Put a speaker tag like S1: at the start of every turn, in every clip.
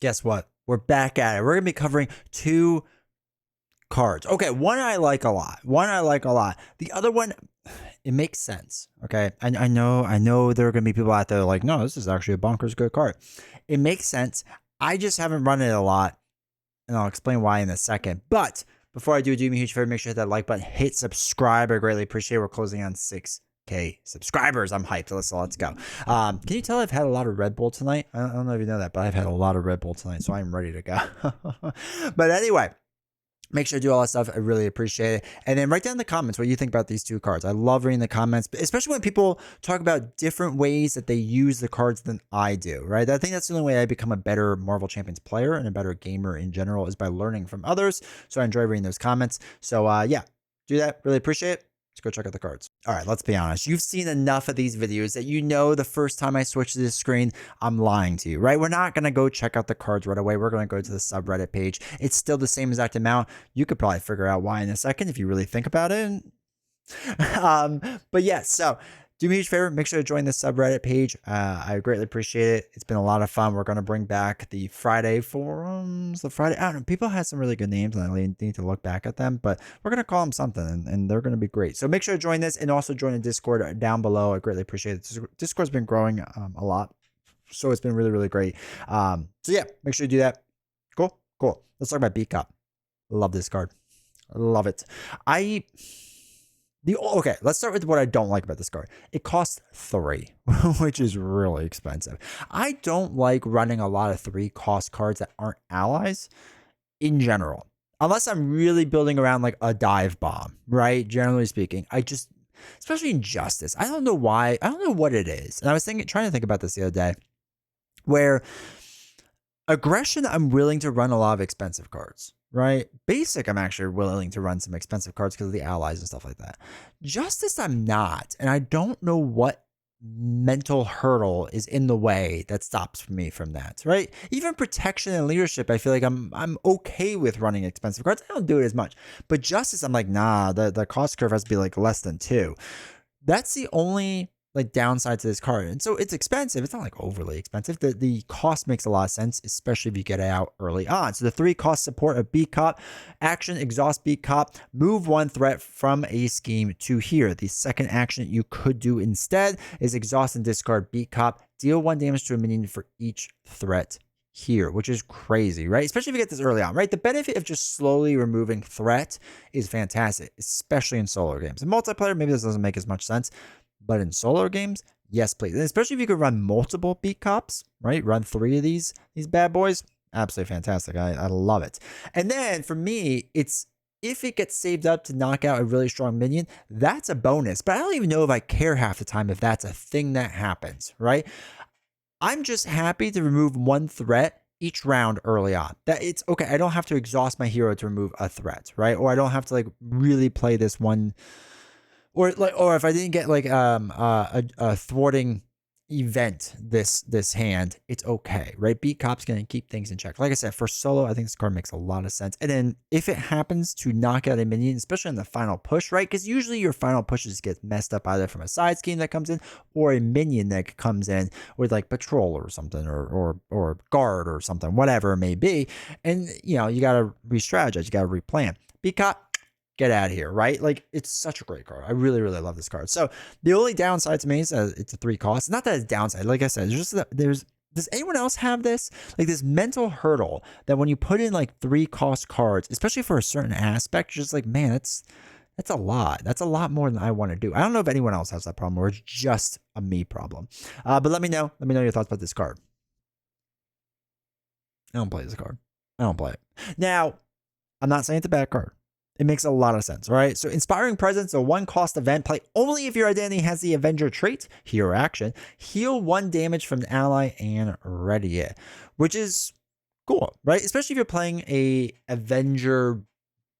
S1: Guess what? We're back at it. We're going to be covering two cards. Okay, one I like a lot. The other one, it makes sense. Okay, I know there are going to be people out there like, no, this is actually a bonkers good card. It makes sense. I just haven't run it a lot, and I'll explain why in a second. But before I do me a huge favor, make sure to hit that like button, hit subscribe. I greatly appreciate it. We're closing on 6K subscribers. I'm hyped. Let's go. Can you tell I've had a lot of Red Bull tonight? I don't know if you know that, but I've had a lot of Red Bull tonight, so I'm ready to go. But anyway, make sure to do all that stuff. I really appreciate it. And then write down in the comments what you think about these two cards. I love reading the comments, especially when people talk about different ways that they use the cards than I do, right? I think that's the only way I become a better Marvel Champions player and a better gamer in general is by learning from others. So I enjoy reading those comments. So yeah, do that. Really appreciate it. Let's go check out the cards. All right, let's be honest. You've seen enough of these videos that you know the first time I switch to this screen, I'm lying to you, right? We're not going to go check out the cards right away. We're going to go to the subreddit page. It's still the same exact amount. You could probably figure out why in a second if you really think about it. But yeah, so do me a huge favor, make sure to join the subreddit page. I greatly appreciate it. It's been a lot of fun. We're going to bring back the Friday forums, I don't know, people had some really good names and I need to look back at them, but we're going to call them something and they're going to be great. So make sure to join this and also join the Discord down below. I greatly appreciate it. Discord's been growing a lot. So it's been really, really great. So yeah, make sure to do that. Cool. Let's talk about B Cup. Love this card. Love it. Okay, let's start with what I don't like about this card. It costs 3, which is really expensive. I don't like running a lot of 3 cost cards that aren't allies in general. Unless I'm really building around like a dive bomb, right? Generally speaking, especially in Justice, I don't know why. I don't know what it is. And I was trying to think about this the other day, where aggression, I'm willing to run a lot of expensive cards. Right? Basic, I'm actually willing to run some expensive cards because of the allies and stuff like that. Justice, I'm not. And I don't know what mental hurdle is in the way that stops me from that, right? Even protection and leadership, I feel like I'm okay with running expensive cards. I don't do it as much. But Justice, I'm like, nah, the cost curve has to be like less than 2. That's the only like downside to this card. And so it's expensive. It's not like overly expensive. The cost makes a lot of sense, especially if you get it out early on. So the 3 cost support of B Cop, action, exhaust B Cop, move 1 threat from a scheme to here. The second action you could do instead is exhaust and discard B Cop, deal 1 damage to a minion for each threat here, which is crazy, right? Especially if you get this early on, right? The benefit of just slowly removing threat is fantastic, especially in solo games. In multiplayer, maybe this doesn't make as much sense. But in solo games, yes, please. And especially if you could run multiple beat cops, right? Run 3 of these bad boys. Absolutely fantastic. I love it. And then for me, it's if it gets saved up to knock out a really strong minion, that's a bonus. But I don't even know if I care half the time if that's a thing that happens, right? I'm just happy to remove 1 threat each round early on. That it's okay. I don't have to exhaust my hero to remove a threat, right? Or I don't have to like really play this one. Or if I didn't get like a thwarting event this hand, it's okay, right? Beat Cop's gonna keep things in check. Like I said, for solo, I think this card makes a lot of sense. And then if it happens to knock out a minion, especially in the final push, right? Because usually your final pushes get messed up either from a side scheme that comes in or a minion that comes in with like patrol or something or guard or something, whatever it may be. And you know, you gotta re-strategize, you gotta replan. Beat Cop, get out of here, right? Like, it's such a great card. I really, really love this card. So the only downside to me is it's a 3 cost. Not that it's downside. Like I said, does anyone else have this? Like this mental hurdle that when you put in like 3 cost cards, especially for a certain aspect, you're just like, man, that's a lot. That's a lot more than I want to do. I don't know if anyone else has that problem or it's just a me problem. But let me know. Let me know your thoughts about this card. I don't play this card. I don't play it. Now, I'm not saying it's a bad card. It makes a lot of sense, right? So Inspiring Presence, a 1 cost event, play only if your identity has the Avenger trait, hero action, heal 1 damage from the ally and ready it, which is cool, right? Especially if you're playing a Avenger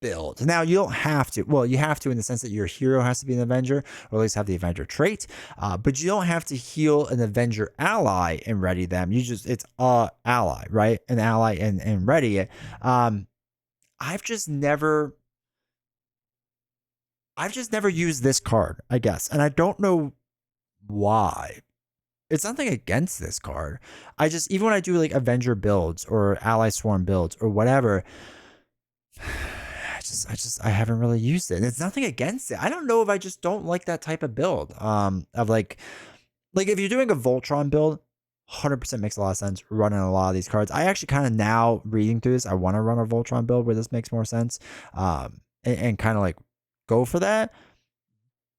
S1: build. Now you don't have to, well, you have to in the sense that your hero has to be an Avenger or at least have the Avenger trait, but you don't have to heal an Avenger ally and ready them. It's a ally, right? An ally and ready it. I've just never used this card, I guess. And I don't know why. It's nothing against this card. I just, even when I do like Avenger builds or Ally Swarm builds or whatever, I haven't really used it. And it's nothing against it. I don't know if I just don't like that type of build. Of like if you're doing a Voltron build, 100% makes a lot of sense running a lot of these cards. I actually kind of, now reading through this, I want to run a Voltron build where this makes more sense. And kind of like go for that.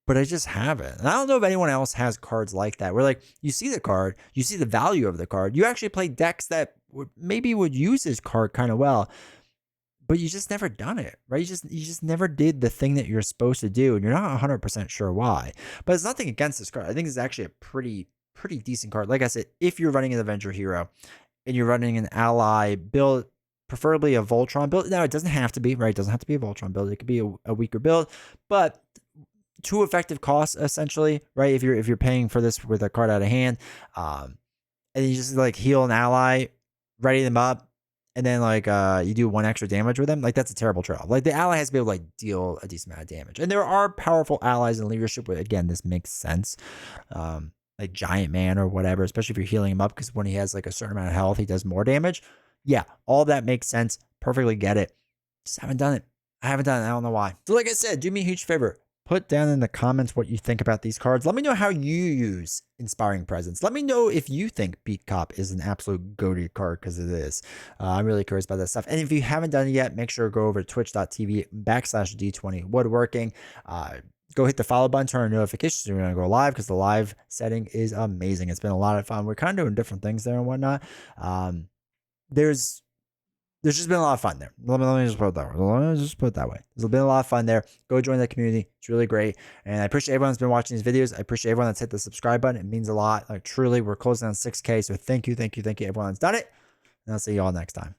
S1: But I just haven't. And I don't know if anyone else has cards like that, where like you see the card, you see the value of the card, you actually play decks that maybe would use this card kind of well, but you just never done it, right? You just never did the thing that you're supposed to do, and you're not 100% sure why. But it's nothing against this card. I think it's actually a pretty decent card. Like I said, if you're running an Avenger hero and you're running an ally build, preferably a Voltron build. Now, it doesn't have to be, right? It doesn't have to be a Voltron build. It could be a weaker build, but 2 effective costs essentially, right? If you're paying for this with a card out of hand, and you just like heal an ally, ready them up, and then like you do 1 extra damage with them, like that's a terrible trade-off. Like the ally has to be able to like deal a decent amount of damage, and there are powerful allies in leadership where, again, this makes sense. Like Giant Man or whatever, especially if you're healing him up, because when he has like a certain amount of health, he does more damage. Yeah, all that makes sense. Perfectly get it. Just haven't done it. I haven't done it. I don't know why. So like I said, do me a huge favor. Put down in the comments what you think about these cards. Let me know how you use Inspiring Presence. Let me know if you think Beat Cop is an absolute goated card, because it is. I'm really curious about that stuff. And if you haven't done it yet, make sure to go over to twitch.tv/D20 Woodworking. Go hit the follow button, turn on notifications so you're going to go live, because the live setting is amazing. It's been a lot of fun. We're kind of doing different things there and whatnot. There's just been a lot of fun there. Let me just put it that way. Let me just put it that way. There's been a lot of fun there. Go join the community. It's really great. And I appreciate everyone that's been watching these videos. I appreciate everyone that's hit the subscribe button. It means a lot. Like truly, we're closing on 6K. So thank you, everyone that's done it. And I'll see you all next time.